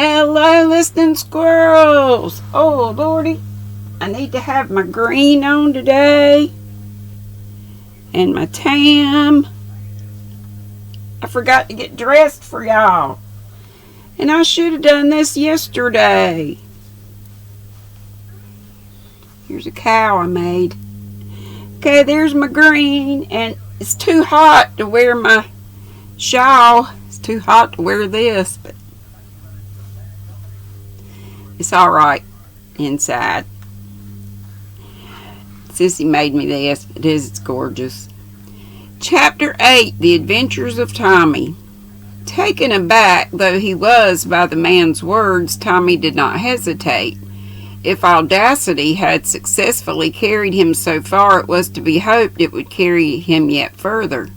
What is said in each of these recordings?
Hello, listening squirrels. Oh, Lordy. I need to have my green on today. And my tam. I forgot to get dressed for y'all. And I should have done this yesterday. Here's a cow I made. Okay, there's my green. And it's too hot to wear my shawl. It's too hot to wear this, but it's alright inside. Sissy made me this. It's gorgeous. Chapter 8, The Adventures of Tommy. Taken aback though he was by the man's words, Tommy did not hesitate. If audacity had successfully carried him so far, it was to be hoped it would carry him yet further.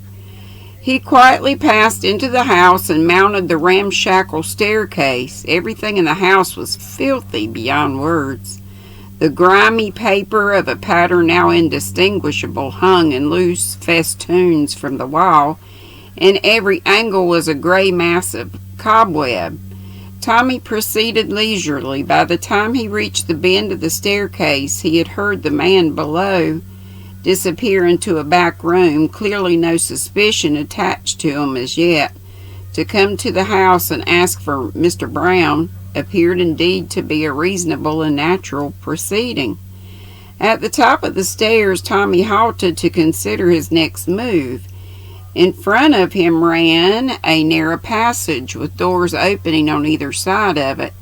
He quietly passed into the house and mounted the ramshackle staircase. Everything in the house was filthy beyond words. The grimy paper of a pattern now indistinguishable hung in loose festoons from the wall, and every angle was a gray mass of cobweb. Tommy proceeded leisurely. By the time he reached the bend of the staircase, he had heard the man below disappear into a back room, clearly no suspicion attached to him as yet. To come to the house and ask for Mr. Brown appeared indeed to be a reasonable and natural proceeding. At the top of the stairs, Tommy halted to consider his next move. In front of him ran a narrow passage with doors opening on either side of it.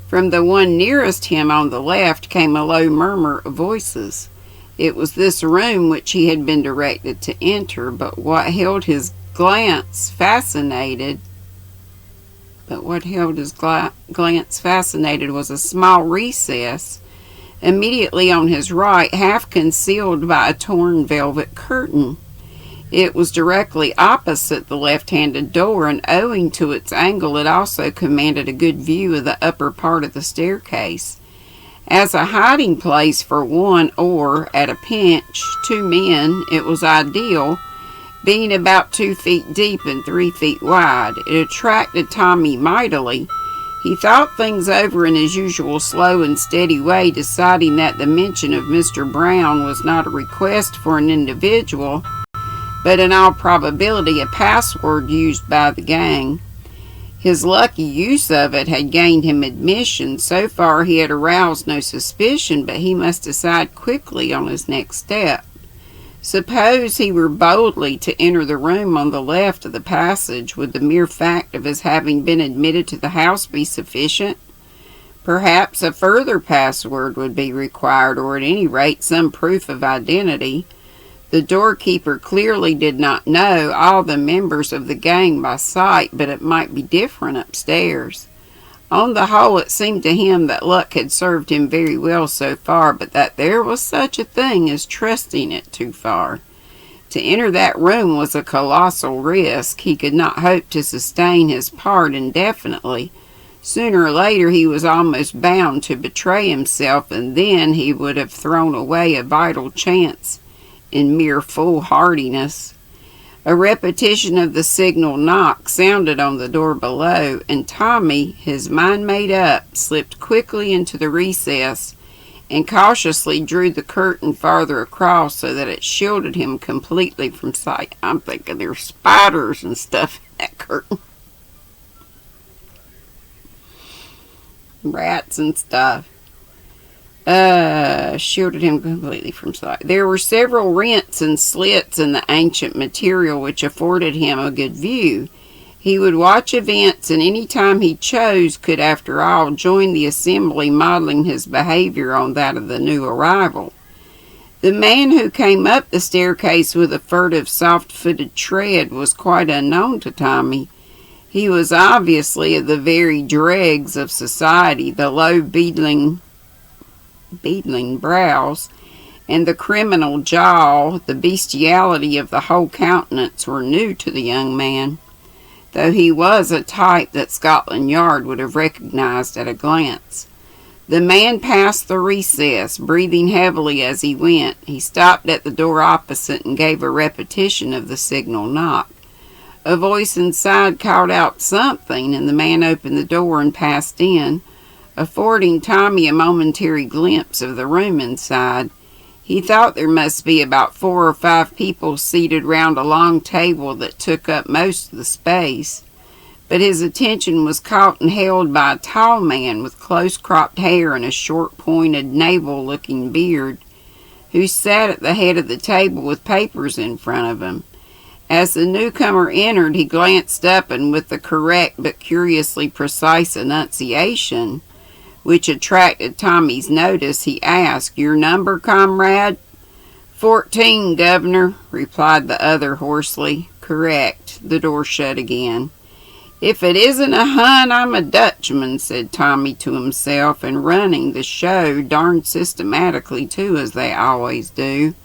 From the one nearest him on the left came a low murmur of voices. It was this room which he had been directed to enter, but what held his glance fascinated was a small recess immediately on his right, half concealed by a torn velvet curtain. It was directly opposite the left-handed door, and owing to its angle, it also commanded a good view of the upper part of the staircase. As a hiding place for one or, at a pinch, two men, it was ideal, being about 2 feet deep and 3 feet wide. It attracted Tommy mightily. He thought things over in his usual slow and steady way, deciding that the mention of Mr. Brown was not a request for an individual, but in all probability a password used by the gang. His lucky use of it had gained him admission. So far he had aroused no suspicion, but he must decide quickly on his next step. Suppose he were boldly to enter the room on the left of the passage, would the mere fact of his having been admitted to the house be sufficient? Perhaps a further password would be required, or at any rate some proof of identity. The doorkeeper clearly did not know all the members of the gang by sight, but it might be different upstairs. On the whole, it seemed to him that luck had served him very well so far, but that there was such a thing as trusting it too far. To enter that room was a colossal risk. He could not hope to sustain his part indefinitely. Sooner or later he was almost bound to betray himself, and then he would have thrown away a vital chance in mere foolhardiness. A repetition of the signal knock sounded on the door below, and Tommy, his mind made up, slipped quickly into the recess and cautiously drew the curtain farther across so that it shielded him completely from sight. I'm thinking there's spiders and stuff in that curtain. Rats and stuff. Shielded him completely from sight. There were several rents and slits in the ancient material which afforded him a good view. He would watch events, and any time he chose could, after all, join the assembly, modeling his behavior on that of the new arrival. The man who came up the staircase with a furtive, soft-footed tread was quite unknown to Tommy. He was obviously of the very dregs of society. The low, beetling brows, and the criminal jaw, the bestiality of the whole countenance were new to the young man, though he was a type that Scotland Yard would have recognized at a glance. The man passed the recess, breathing heavily as he went. He stopped at the door opposite and gave a repetition of the signal knock. A voice inside called out something, and the man opened the door and passed in, affording Tommy a momentary glimpse of the room inside. He thought there must be about 4 or 5 people seated round a long table that took up most of the space, but his attention was caught and held by a tall man with close-cropped hair and a short, pointed, navel-looking beard, who sat at the head of the table with papers in front of him. As the newcomer entered, he glanced up, and with the correct but curiously precise enunciation, which attracted Tommy's notice, he asked, "Your number, comrade?" "14, Governor," replied the other hoarsely. "Correct." The door shut again. "If it isn't a Hun, I'm a Dutchman," said Tommy to himself, and running the show darn systematically too, as they always do.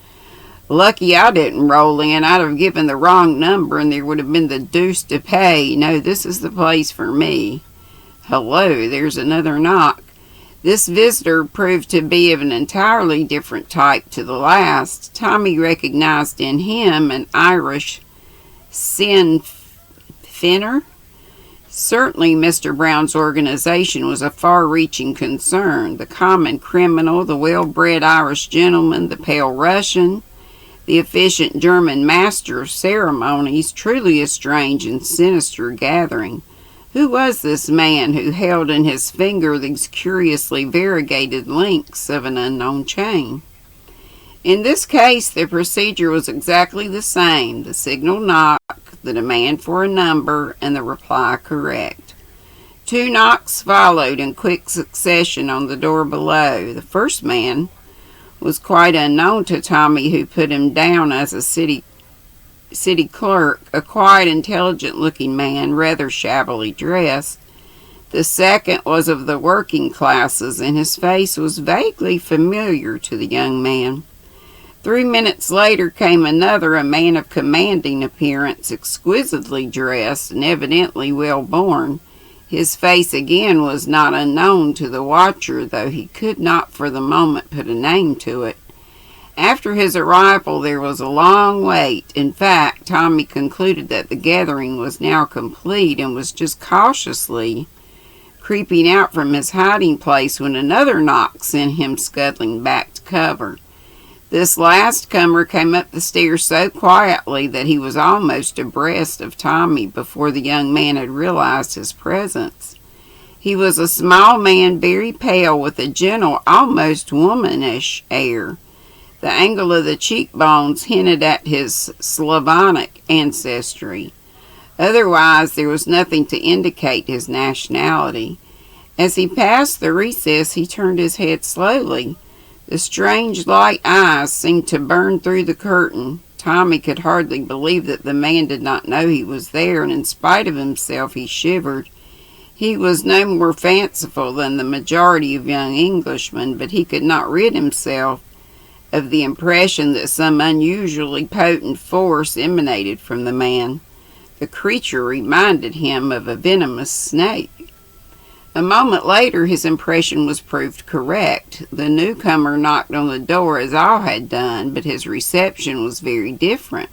"Lucky I didn't roll in. I'd have given the wrong number and there would have been the deuce to pay. No, this is the place for me." Hello, there's another knock. This visitor proved to be of an entirely different type to the last. Tommy recognized in him an Irish Sinn Féiner. Certainly Mr. Brown's organization was a far-reaching concern. The common criminal, the well-bred Irish gentleman, the pale Russian, the efficient German master of ceremonies, truly a strange and sinister gathering. Who was this man who held in his finger these curiously variegated links of an unknown chain? In this case, the procedure was exactly the same: the signal knock, the demand for a number, and the reply correct. 2 knocks followed in quick succession on the door below. The first man was quite unknown to Tommy, who put him down as a city clerk, a quiet, intelligent-looking man, rather shabbily dressed. The second was of the working classes, and his face was vaguely familiar to the young man. 3 minutes later came another, a man of commanding appearance, exquisitely dressed and evidently well-born. His face again was not unknown to the watcher, though he could not for the moment put a name to it. After his arrival there was a long wait. In fact, Tommy concluded that the gathering was now complete and was just cautiously creeping out from his hiding place when another knock sent him scuttling back to cover. This last comer came up the stairs so quietly that he was almost abreast of Tommy before the young man had realized his presence. He was a small man, very pale, with a gentle, almost womanish air. The angle of the cheekbones hinted at his Slavonic ancestry. Otherwise, there was nothing to indicate his nationality. As he passed the recess, he turned his head slowly. The strange light eyes seemed to burn through the curtain. Tommy could hardly believe that the man did not know he was there, and in spite of himself he shivered. He was no more fanciful than the majority of young Englishmen, but he could not rid himself of the impression that some unusually potent force emanated from the man. The creature reminded him of a venomous snake. A moment later his impression was proved correct. The newcomer knocked on the door as all had done, but his reception was very different.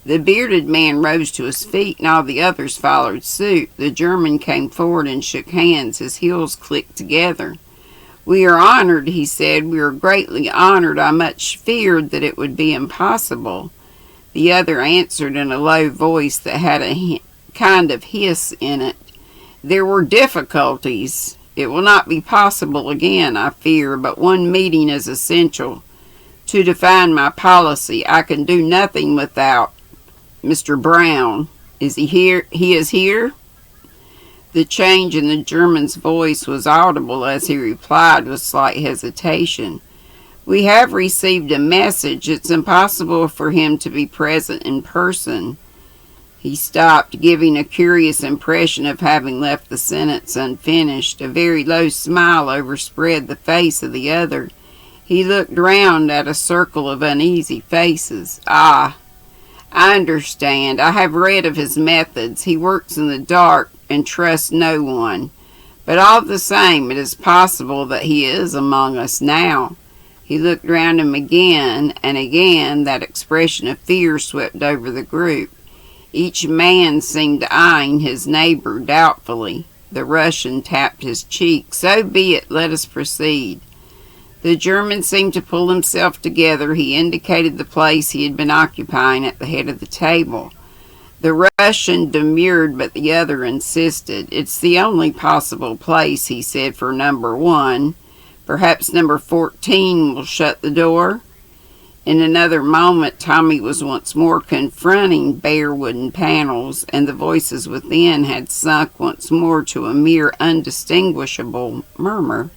The bearded man rose to his feet, and all the others followed suit. The German came forward and shook hands. His heels clicked together. "We are honored," he said. "We are greatly honored. I much feared that it would be impossible." The other answered in a low voice that had a kind of hiss in it. "There were difficulties. It will not be possible again, I fear, but one meeting is essential to define my policy. I can do nothing without Mr. Brown. Is he here? He is here?" The change in the German's voice was audible as he replied with slight hesitation. "We have received a message. It's impossible for him to be present in person." He stopped, giving a curious impression of having left the sentence unfinished. A very low smile overspread the face of the other. He looked round at a circle of uneasy faces. "Ah, I understand. I have read of his methods. He works in the dark and trusts no one. But all the same, it is possible that he is among us now." He looked round him again, and again that expression of fear swept over the group. Each man seemed eyeing his neighbor doubtfully. The Russian tapped his cheek. "So be it. Let us proceed." The German seemed to pull himself together. He indicated the place he had been occupying at the head of the table. The Russian demurred, but the other insisted. "It's the only possible place," he said, "for number 1. Perhaps number 14 will shut the door." In another moment, Tommy was once more confronting bare wooden panels, and the voices within had sunk once more to a mere undistinguishable murmur.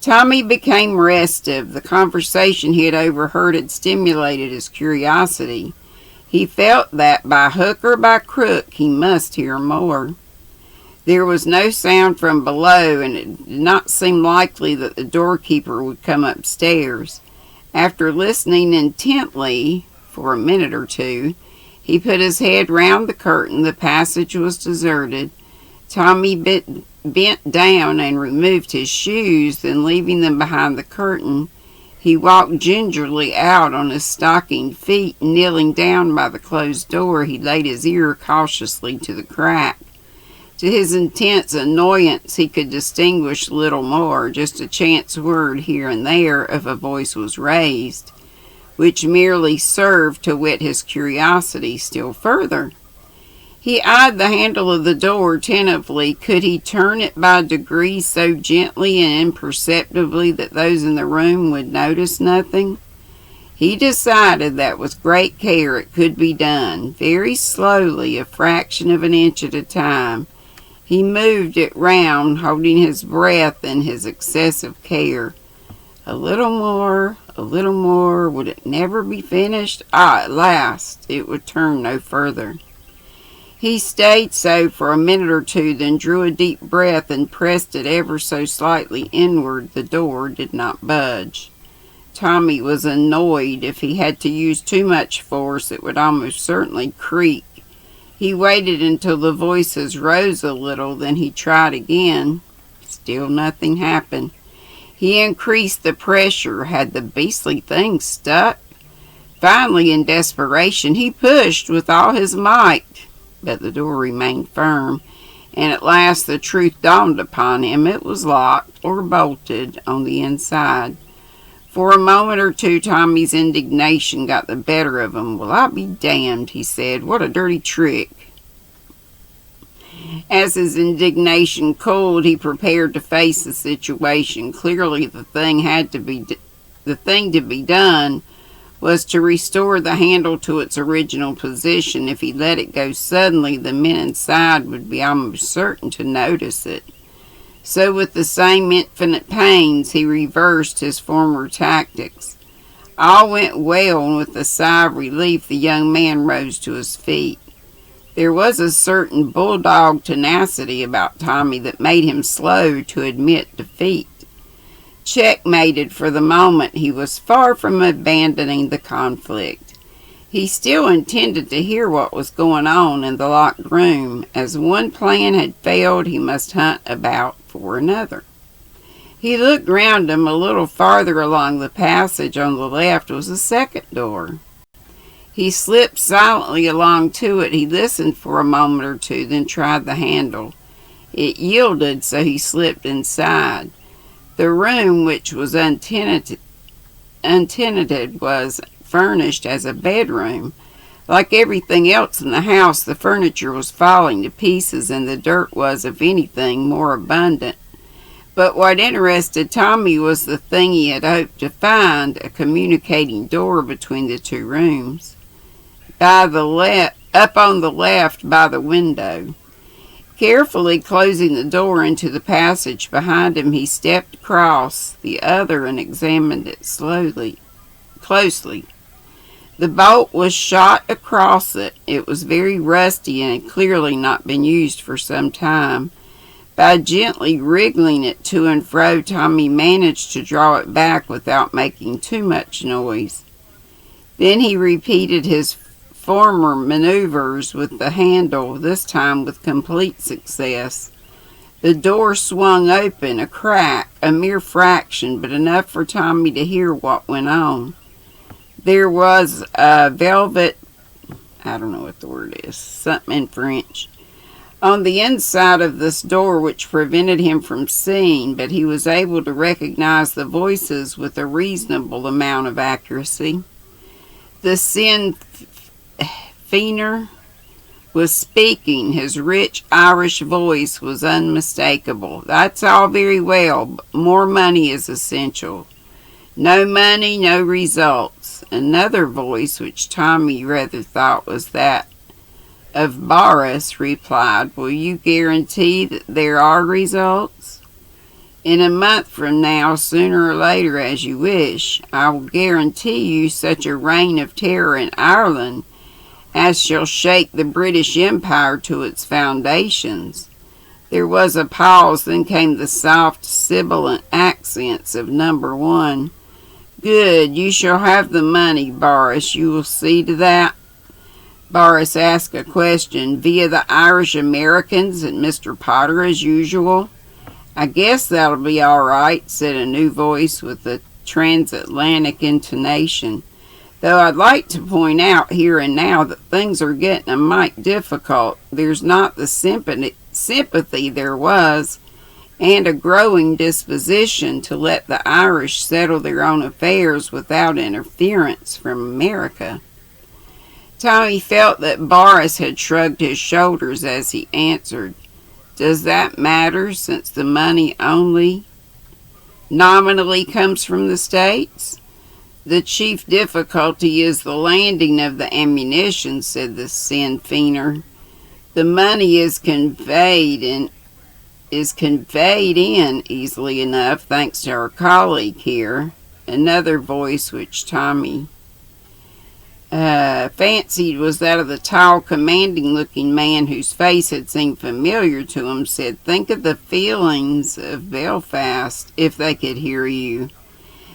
Tommy became restive. The conversation he had overheard had stimulated his curiosity. He felt that, by hook or by crook, he must hear more. There was no sound from below, and it did not seem likely that the doorkeeper would come upstairs. After listening intently for a minute or two, he put his head round the curtain. The passage was deserted. Tommy bent down and removed his shoes, then leaving them behind the curtain, he walked gingerly out on his stockinged feet. Kneeling down by the closed door, he laid his ear cautiously to the crack. To his intense annoyance, he could distinguish little more. Just a chance word here and there if a voice was raised, which merely served to whet his curiosity still further. He eyed the handle of the door attentively. Could he turn it by degrees so gently and imperceptibly that those in the room would notice nothing? He decided that with great care it could be done. Very slowly, a fraction of an inch at a time, he moved it round, holding his breath in his excessive care. A little more, a little more. Would it never be finished? At last, it would turn no further. He stayed so for a minute or two, then drew a deep breath and pressed it ever so slightly inward. The door did not budge. Tommy was annoyed. If he had to use too much force, it would almost certainly creak. He waited until the voices rose a little, then he tried again. Still nothing happened. He increased the pressure. Had the beastly thing stuck? Finally, in desperation, he pushed with all his might, but the door remained firm, and at last the truth dawned upon him. It was locked or bolted on the inside. For a moment or two, Tommy's indignation got the better of him. "Well, I'll be damned," he said. "What a dirty trick." As his indignation cooled, he prepared to face the situation. Clearly, the thing to be done was to restore the handle to its original position. If he let it go suddenly, the men inside would be almost certain to notice it. So with the same infinite pains, he reversed his former tactics. All went well, and with a sigh of relief, the young man rose to his feet. There was a certain bulldog tenacity about Tommy that made him slow to admit defeat. Checkmated for the moment, he was far from abandoning the conflict. He still intended to hear what was going on in the locked room. As one plan had failed, he must hunt about for another. He looked round him. A little farther along the passage on the left was a second door. He slipped silently along to it. He listened for a moment or two, then tried the handle. It yielded, so he slipped inside. The room, which was untenanted, was furnished as a bedroom. Like everything else in the house, the furniture was falling to pieces, and the dirt was, if anything, more abundant. But what interested Tommy was the thing he had hoped to find, a communicating door between the two rooms. Up on the left by the window. Carefully closing the door into the passage behind him, he stepped across the other and examined it closely. The bolt was shot across it. It was very rusty and had clearly not been used for some time. By gently wriggling it to and fro, Tommy managed to draw it back without making too much noise. Then he repeated his former maneuvers with the handle, this time with complete success. The door swung open, a crack, a mere fraction, but enough for Tommy to hear what went on. There was a I don't know what the word is. Something in French. On the inside of this door, which prevented him from seeing, but he was able to recognize the voices with a reasonable amount of accuracy. The Sinn Féiner was speaking. His rich Irish voice was unmistakable. That's all very well, but more money is essential. No money, no results. Another voice, which Tommy rather thought was that of Boris, replied, will you guarantee that there are results? In a month from now, sooner or later, as you wish, I will guarantee you such a reign of terror in Ireland as shall shake the British Empire to its foundations. There was a pause, then came the soft, sibilant accents of number one. Good, you shall have the money, Boris. You will see to that. Boris asked a question via the Irish Americans and Mr. Potter as usual. I guess that'll be all right, said a new voice with a transatlantic intonation. Though I'd like to point out here and now that things are getting a mite difficult. There's not the sympathy there was, and a growing disposition to let the Irish settle their own affairs without interference from America. Tommy felt that Boris had shrugged his shoulders as he answered, does that matter, since the money only nominally comes from the States? The chief difficulty is the landing of the ammunition, said the Sinn Féiner. The money is conveyed in easily enough, thanks to our colleague here. Another voice, which Tommy fancied was that of the tall, commanding-looking man whose face had seemed familiar to him, said, think of the feelings of Belfast, if they could hear you.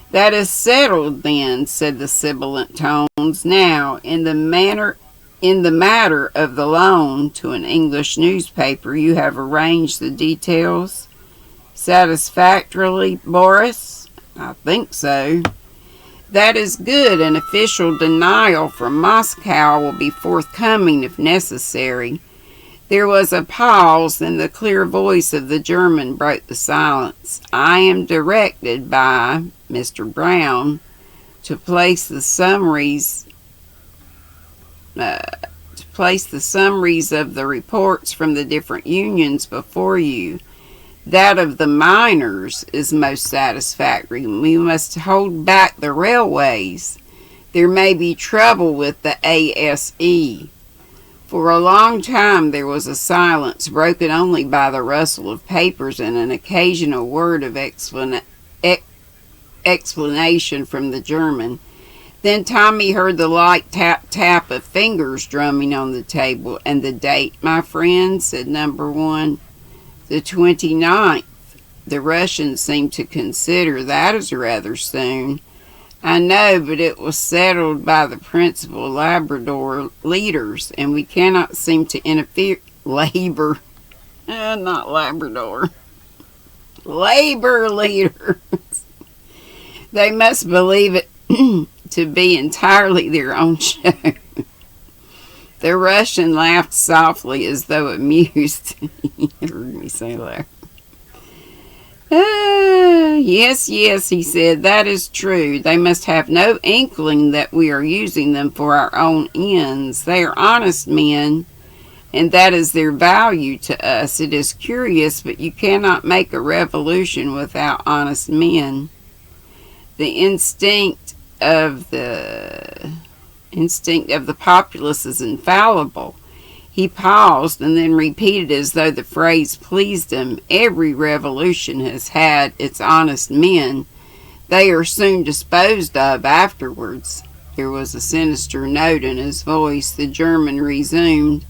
That is settled, then, said the sibilant tones. Now, in the matter of the loan to an English newspaper, you have arranged the details satisfactorily, Boris? I think so. That is good. An official denial from Moscow will be forthcoming if necessary. There was a pause, then the clear voice of the German broke the silence. I am directed by Mr. Brown to place the summaries of the reports from the different unions before you. That of the miners is most satisfactory. We must hold back the railways. There may be trouble with the ASE. For a long time there was a silence, broken only by the rustle of papers and an occasional word of explanation from the German. Then Tommy heard the light tap-tap of fingers drumming on the table. And the date, my friend, said number one. The 29th. The Russians seemed to consider that as rather soon. I know, but it was settled by the principal Labrador leaders, and we cannot seem to interfere. Labor. Not Labrador. Labor leaders. They must believe it to be entirely their own show. The Russian laughed softly as though amused. He heard me say that. Yes, he said, that is true. They must have no inkling that we are using them for our own ends. They are honest men, and that is their value to us. It is curious, but you cannot make a revolution without honest men. The instinct of the populace is infallible. He paused and then repeated as though the phrase pleased him. Every revolution has had its honest men. They are soon disposed of afterwards. There was a sinister note in his voice. The German resumed.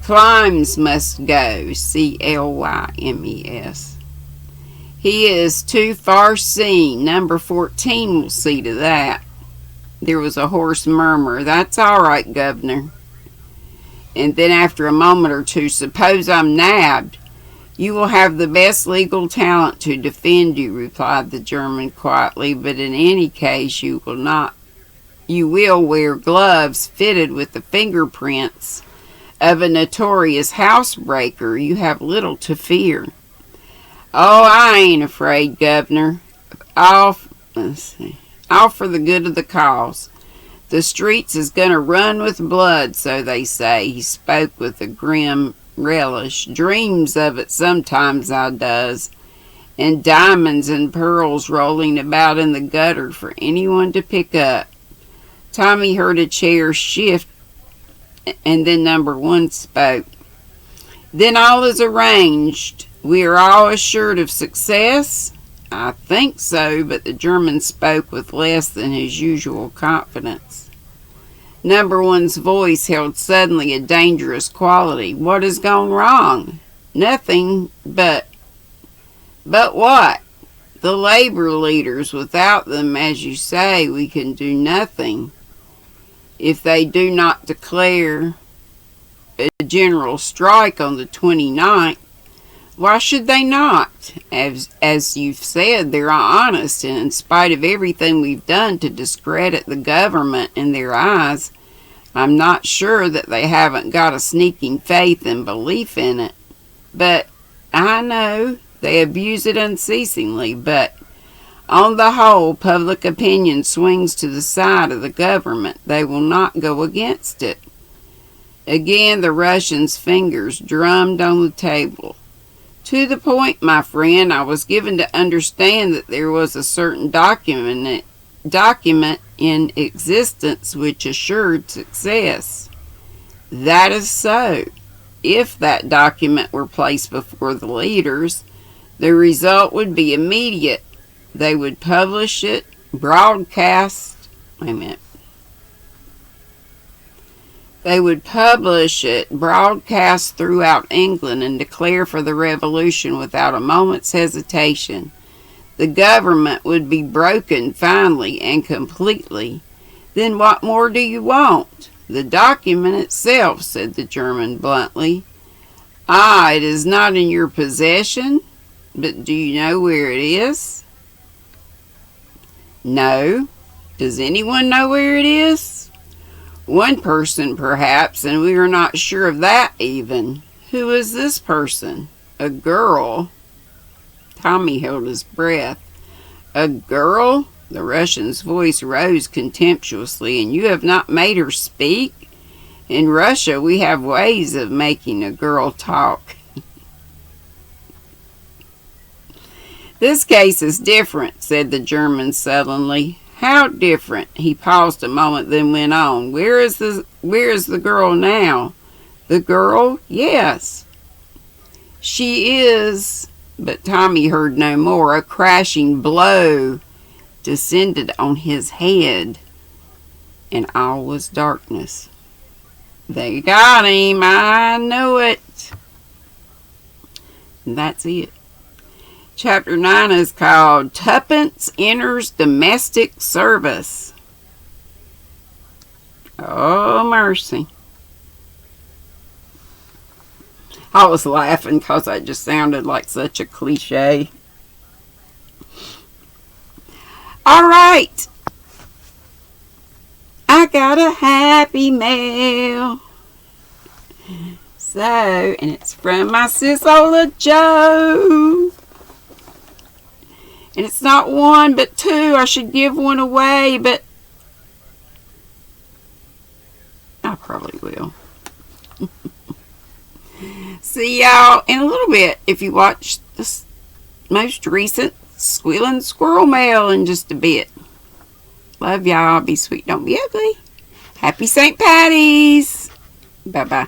Clymes must go. Clymes. He is too far seen. Number 14 will see to that. There was a hoarse murmur. That's all right, Governor. And then after a moment or two, suppose I'm nabbed. You will have the best legal talent to defend you, replied the German quietly, but in any case you will not you will wear gloves fitted with the fingerprints of a notorious housebreaker, you have little to fear. Oh, I ain't afraid, Governor. All for the good of the cause. The streets is gonna run with blood, so they say. He spoke with a grim relish. Dreams of it sometimes I does. And diamonds and pearls rolling about in the gutter for anyone to pick up. Tommy heard a chair shift, and then number one spoke. Then all is arranged. We are all assured of success? I think so, but the German spoke with less than his usual confidence. Number one's voice held suddenly a dangerous quality. What has gone wrong? Nothing, but what? The labor leaders. Without them, as you say, we can do nothing. If they do not declare a general strike on the 29th, why should they not? As you've said, they're honest, and in spite of everything we've done to discredit the government in their eyes, I'm not sure that they haven't got a sneaking faith and belief in it. But I know they abuse it unceasingly, but on the whole, public opinion swings to the side of the government. They will not go against it. Again, the Russian's fingers drummed on the table. To the point, my friend. I was given to understand that there was a certain document in existence which assured success. That is so. If that document were placed before the leaders, the result would be immediate. They would publish it, They would publish it broadcast throughout England and declare for the revolution without a moment's hesitation. The government would be broken finally and completely. Then what more do you want? The document itself, said the German bluntly. Ah, it is not in your possession? But do you know where it is? No. Does anyone know where it is? One person, perhaps, and we are not sure of that even. Who is this person? A girl. Tommy held his breath. A girl? The Russian's voice rose contemptuously. And you have not made her speak? In Russia, we have ways of making a girl talk. This case is different, said the German sullenly. How different? He paused a moment, then went on. Where is the girl now? The girl? Yes. She is... But Tommy heard no more. A crashing blow descended on his head, and all was darkness. They got him. I know it. And that's it. Chapter 9 is called Tuppence Enters Domestic Service. Oh, mercy. I was laughing because that just sounded like such a cliche. All right. I got a happy mail. So, and it's from my sis Ola Joe. And it's not one, but two. I should give one away, but I probably will. See y'all in a little bit if you watch this most recent Squealing Squirrel Mail in just a bit. Love y'all. Be sweet, don't be ugly. Happy St. Patty's. Bye-bye.